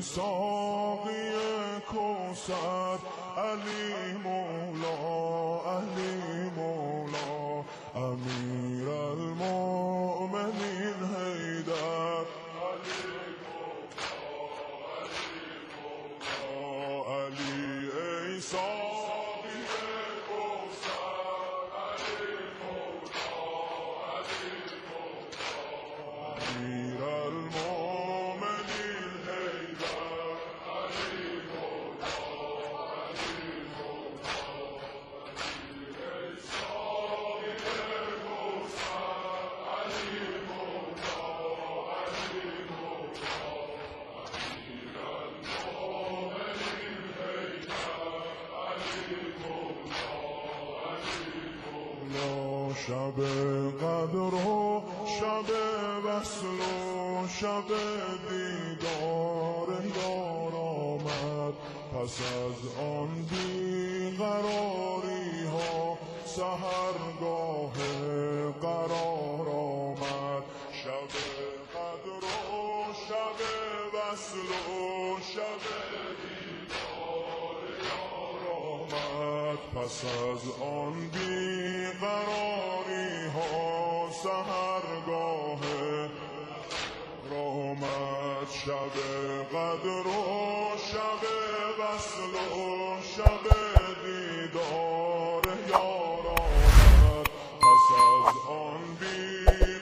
ساقی کوثر علی مولا علی مولا امیر المؤمنین حیدر علی ای ساقی کوثر علی مولا علی مولا امیر المؤمنین حیدر علی مولا علی مولا علی ای ساقی کوثر علی مولا علی مولا امیر المؤمنین شب قدر و شب وصل و شب دیدار یار آمد پس از آن بیقراری ها سحرگاه قرار آمد شب قدر و شب وصل و شب دیدار یار آمد پس از آن بیقراری ها سحرگاه آمد شب قدر و شب وصل و شب دیدار یار آمد پس از آن